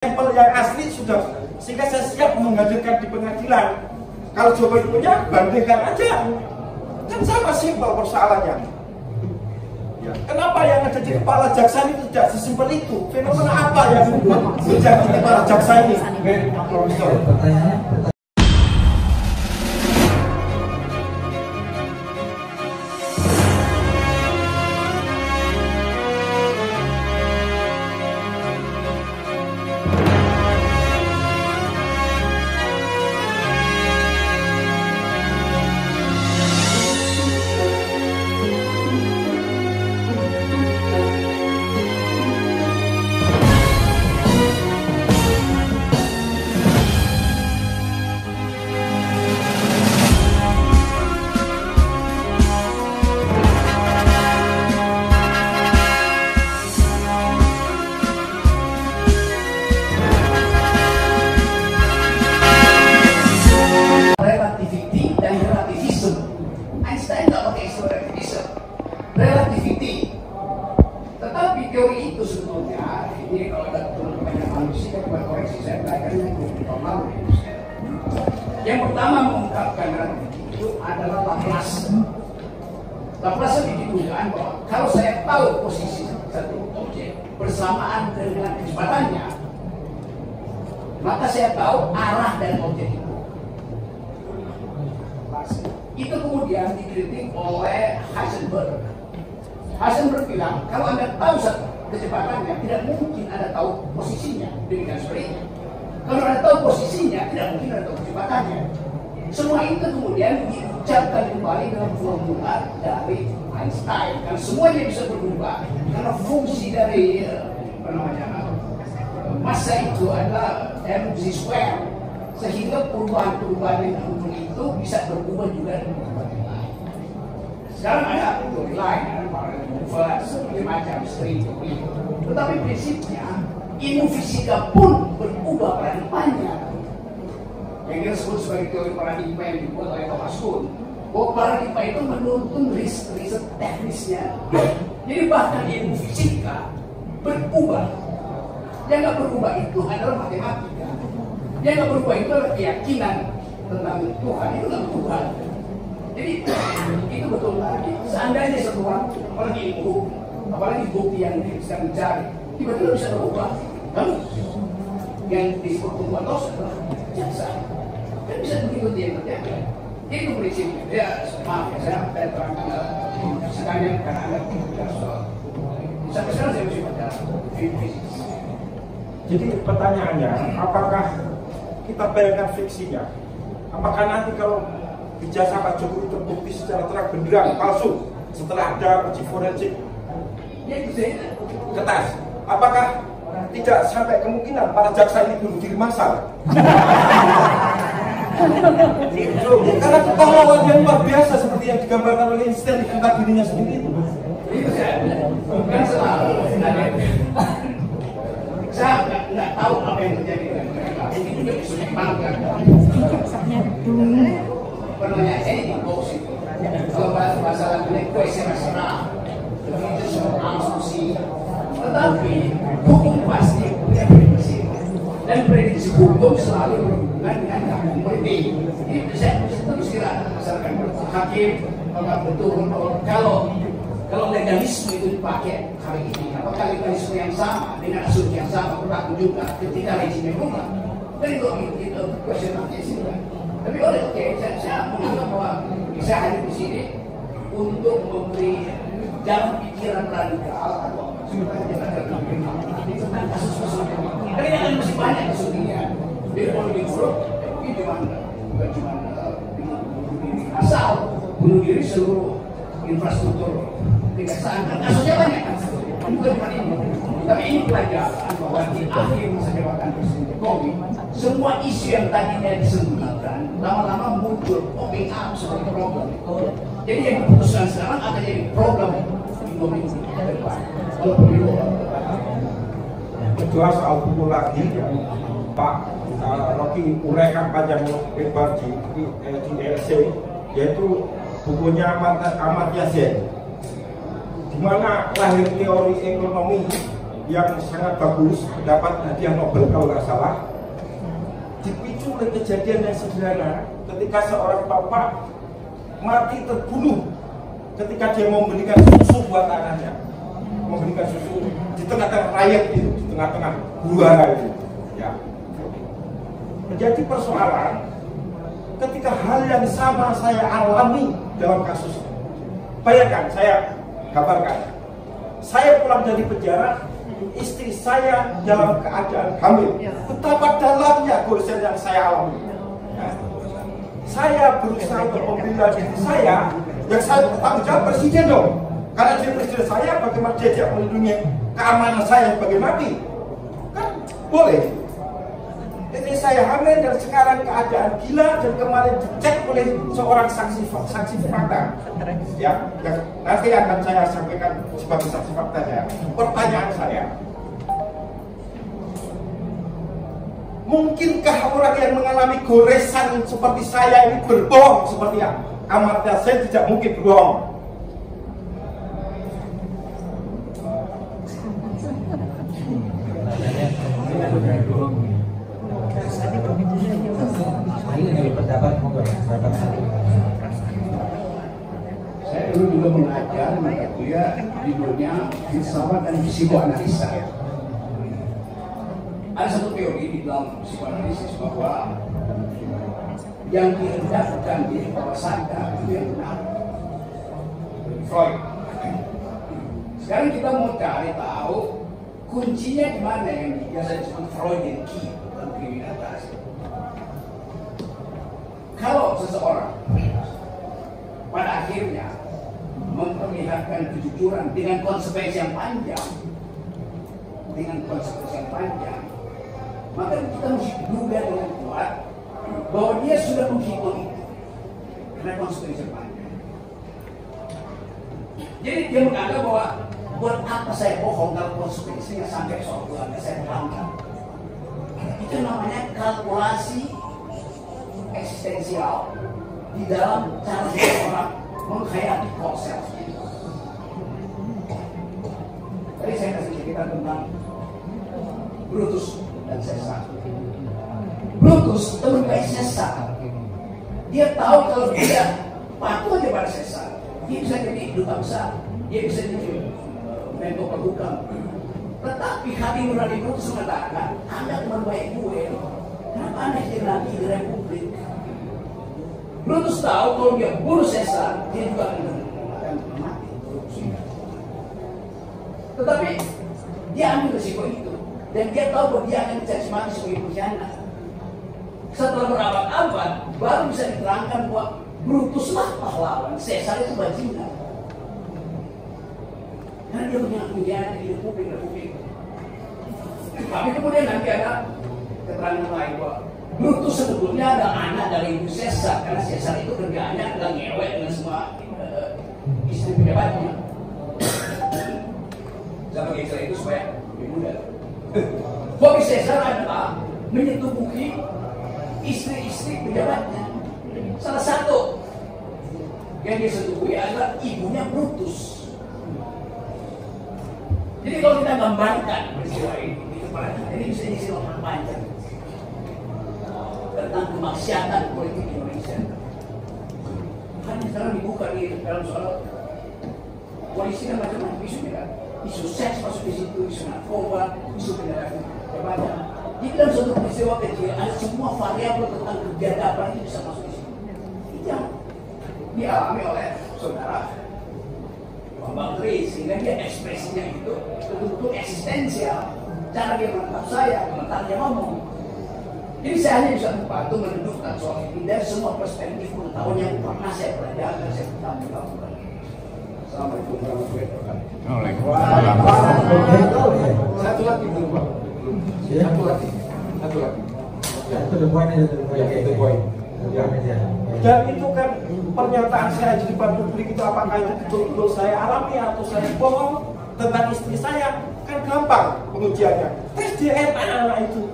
sampel yang asli sudah, sehingga saya siap menghadirkan di pengadilan. Kalau Jokowi punya, bandingkan aja. Kan sama simpel persoalannya. Ya. Kenapa yang ada di kepala jaksa itu tidak sesimpel itu? Fenomena apa yang terjadi di kepala jaksa ini? Pertanyaannya. Relativity, tetapi teori itu sebetulnya ini kalau ada banyak manusia buat koreksi saya belajar itu normal. Yang pertama mengungkapkan relativity itu adalah Laplace. Laplace ditujukan bahwa kalau saya tahu posisi satu objek bersamaan dengan kecepatannya, maka saya tahu arah dari objek itu. Itu kemudian dikritik oleh Heisenberg. Heisenberg bilang, kalau Anda tahu kecepatannya, tidak mungkin Anda tahu posisinya. Demikian sebaliknya. Kalau Anda tahu posisinya, tidak mungkin Anda tahu kecepatannya. Semua itu kemudian diucapkan kembali dalam formula dari Einstein. Karena semuanya bisa berubah. Karena fungsi dari massa itu adalah mc square. Sehingga perubahan-perubahan yang muncul itu bisa berubah juga dengan tempat yang lain. Sekarang ada teori lain, seperti macam string teori. Tetapi prinsipnya, ilmu fisika pun berubah paradigmanya. Yang kita sebut sebagai teori paradigma yang dibuat oleh Thomas Kuhn. Bahwa paradigma itu menuntun riset teknisnya. Jadi bahkan ilmu fisika berubah. Yang nggak berubah itu adalah matematika. Yang nggak berubah itu adalah keyakinan tentang Tuhan, itu nggak berubah. Jadi itu betul lagi. Seandainya satu waktu, apalagi bukti yang sedang dicari, tiba-tiba bisa berubah. Lalu yang disebut pembuatos adalah jaksa. Kan bisa begitu dia terjadi. Itu prinsipnya. Ya maaf ya, saya terangkan sekalian karena Anda tidak soal. Sampai sekarang saya masih baca fisik. Jadi pertanyaannya, apakah kita bayangkan fiksinya? Apakah nanti kalau ijazah Pak Jokowi terbukti secara terang benderang palsu setelah ada uji forensik kertas, apakah tidak sampai kemungkinan para jaksa ini bunuh diri massal? Karena kepahlawan yang luar biasa seperti yang digambarkan oleh Einstein di tentang dirinya sendiri itu. Bukan selalu saya nggak tahu apa yang terjadi dengan mereka. Ini juga bisa dipangkat. Pertanyaan saya di box itu. Kalau bahasa lainnya kuesion nasional, itu asumsi. Tetapi hukum pasti punya prediksi. Dan prediksi hukum selalu berhubungan dengan hukum politik. Jadi saya terus kira berdasarkan hakim, apakah betul kalau legalisme itu dipakai hari ini, apakah legalisme yang sama dengan asumsi yang sama berlaku juga ketika rezim berubah? Dan itu kuesionannya sih. Tapi oke, saya menganggap bahwa saya hadir di sini untuk memberi jalan pikiran radikal atau tentang kasus-kasus ini. Karena yang masih banyak kasusnya di politik grup, tapi bukan cuma asal bunuh diri seluruh infrastruktur kejaksaan. Kasusnya banyak kan? Bukan cuma ini. Tapi ini pelajaran bahwa di akhir masa jabatan Presiden Jokowi, semua isu yang tadinya disembunyikan lama-lama muncul popping up sebagai problem. Jadi yang diputuskan sekarang akan jadi problem di pemilu ke depan. Kalau pemilu kedua soal buku lagi yang Pak Rocky uraikan panjang lebar di LC, yaitu bukunya Amartya Sen, di mana lahir teori ekonomi yang sangat bagus, mendapat hadiah Nobel kalau nggak salah, dipicu oleh kejadian yang sederhana ketika seorang bapak mati terbunuh ketika dia mau memberikan susu buat anaknya, memberikan susu di tengah-tengah rakyat itu, di tengah-tengah buara itu, ya. Menjadi persoalan ketika hal yang sama saya alami dalam kasus ini. Bayangkan, saya kabarkan, saya pulang dari penjara, istri saya dalam keadaan hamil. Betapa dalamnya goresan yang saya alami. Ya. Saya berusaha untuk membela diri saya, yang saya bertanggung jawab presiden dong. Karena dia presiden saya, bagaimana dia tidak melindungi keamanan saya sebagai napi? Kan boleh. Ini saya hamil dan sekarang keadaan gila dan kemarin dicek oleh seorang saksi fakta. Ya, nanti akan saya sampaikan sebagai saksi faktanya. Pertanyaan saya, mungkinkah orang yang mengalami goresan seperti saya ini berbohong seperti Amartya Sen? Tidak mungkin berbohong. Saya dulu juga mengajar mata kuliah di dunia filsafat dan psikoanalisa. Ada satu teori di dalam psikoanalisis bahwa yang dihendakkan di bawah sadar itu yang benar. Freud. Sekarang kita mau cari tahu kuncinya di mana yang biasa disebut Freudian key dalam kriminalitas. Kalau seseorang pada akhirnya memperlihatkan kejujuran dengan konsekuensi yang panjang, maka kita mesti duga dengan kuat bahwa dia sudah menghitung itu karena konsekuensi yang panjang. Jadi dia menganggap bahwa buat apa saya bohong kalau konsekuensinya sampai soal keluarga saya melanggar. Itu namanya kalkulasi eksistensial di dalam cara seseorang menghayati konsep. Tadi saya kasih cerita tentang Brutus dan Caesar. Brutus teman baik Caesar. Dia tahu kalau dia patuh aja pada Caesar, dia bisa jadi duta besar, dia bisa jadi menko polhukam. Tetapi hati nurani Brutus mengatakan, Anda teman baik gue, kenapa Anda jadi lagi di Republik? Brutus tahu kalau dia bunuh Caesar, dia juga akan mati. Tetapi dia ambil risiko itu, dan dia tahu bahwa dia akan dicaci mati sebagai pengkhianat. Setelah berabad-abad, baru bisa diterangkan bahwa Brutuslah pahlawan, Caesar itu bajingan. Karena dia punya pengkhianat di Republik. Tapi kemudian nanti ada keterangan lain bahwa Brutus sebetulnya ada anak dari ibu Caesar, karena Caesar itu kerjaannya adalah ngewek dengan semua istri pejabatnya. Sama Caesar itu supaya lebih mudah. Bagi Caesar adalah menyetubuhi istri-istri pejabatnya. Salah satu yang dia setubuhi adalah ibunya Brutus. Jadi kalau kita gambarkan peristiwa ini bisa diisi orang panjang tentang kemaksiatan politik Indonesia. Kan sekarang dibuka di dalam soal polisi kan macam-macam isu kan, isu seks masuk di situ, isu narkoba, isu penyalahgunaan jabatan. Di dalam suatu peristiwa kecil ada semua variabel tentang kebiadaban itu bisa masuk di situ. Itu yang dialami oleh saudara Bambang Tri, sehingga dia ekspresinya itu betul-betul eksistensial. Cara dia menatap saya, cara dia ngomong. Jadi saya hanya bisa membantu menunjukkan soal ini dari semua perspektif pengetahuan yang pernah saya pelajari dan saya bertanggung jawab. Assalamualaikum warahmatullahi wabarakatuh. Satu lagi dulu, Pak. Satu lagi. Itu poin. Dan itu kan pernyataan saya di depan publik itu apakah itu betul-betul saya alami atau saya bohong tentang istri saya, kan gampang pengujiannya. Tes DNA anak itu.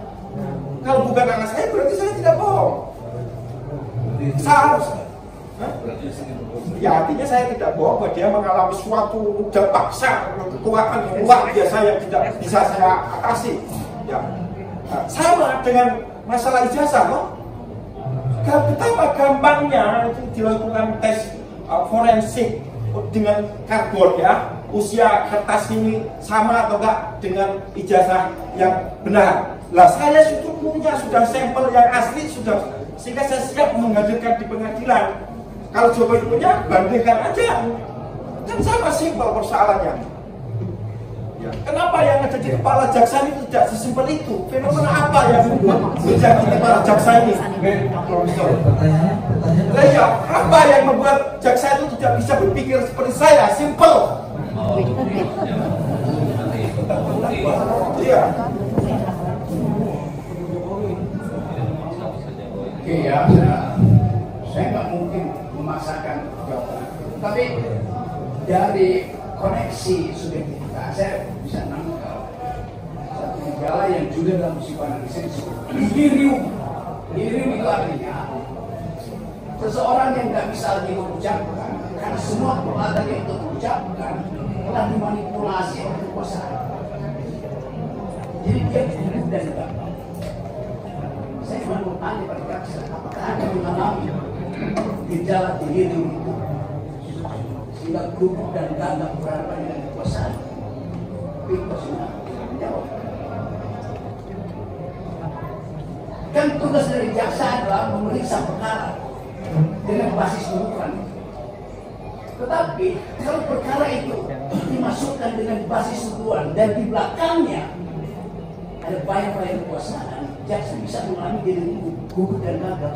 Kalau bukan anak saya berarti saya tidak bohong. Seharusnya Ya artinya saya tidak bohong bahwa dia mengalami suatu paksa ketuaan yang luar biasa yang tidak bisa saya atasi. Ya, sama dengan masalah ijazah, loh. Betapa gampangnya itu dilakukan tes forensik dengan karbon, ya, usia kertas ini sama atau enggak dengan ijazah yang benar. Lah saya sudah sampel yang asli sudah, sehingga saya siap menghadirkan di pengadilan. Kalau jawaban punya, bandingkan aja. Kan sama simpel persoalannya. Ya. Kenapa yang ada di kepala jaksa itu tidak sesimpel itu? Fenomena apa yang menjadi kepala jaksa ini? Ya, apa yang membuat jaksa itu tidak bisa berpikir seperti saya? Simpel. Iya. Oke ya, saya nggak mungkin memaksakan jawaban, tapi dari koneksi subjektivitas saya bisa nangkap satu gejala yang juga dalam psikoanalisis delirium. Delirium itu artinya seseorang yang nggak bisa lagi mengucapkan karena semua perbuatan yang itu mengucapkan telah dimanipulasi oleh kekuasaan. Jadi dia gugup dan gagal. Saya cuma mau tanya pada jaksa, apakah Anda mengalami gejala delirium itu sehingga gugup dan gagal berhadapan dengan kekuasaan? Itu sudah menjawab. Kan tugas dari jaksa adalah memeriksa perkara dengan basis tuduhan. Tetapi kalau perkara itu dimasukkan dengan basis tuduhan dan di belakangnya ada bayang-bayang kekuasaan, jaksa bisa mengalami diri gugup dan gagal.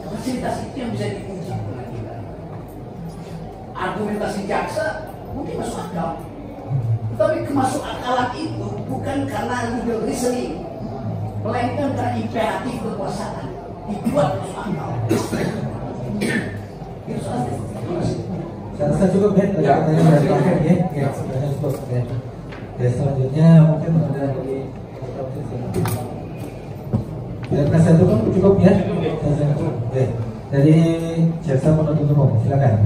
Fasilitas itu yang bisa diuji pengadilan. Argumentasi jaksa mungkin masuk akal, tetapi kemasuk akalan itu bukan karena legal reasoning, melainkan karena imperatif kekuasaan dibuat masuk akal. Itu soalnya. Saya rasa cukup ya, pertanyaan dari akhir ya, sebenarnya cukup ya. Ya, selanjutnya mungkin ada dari penasihat hukum cukup ya. Dari jaksa penuntut umum, silakan.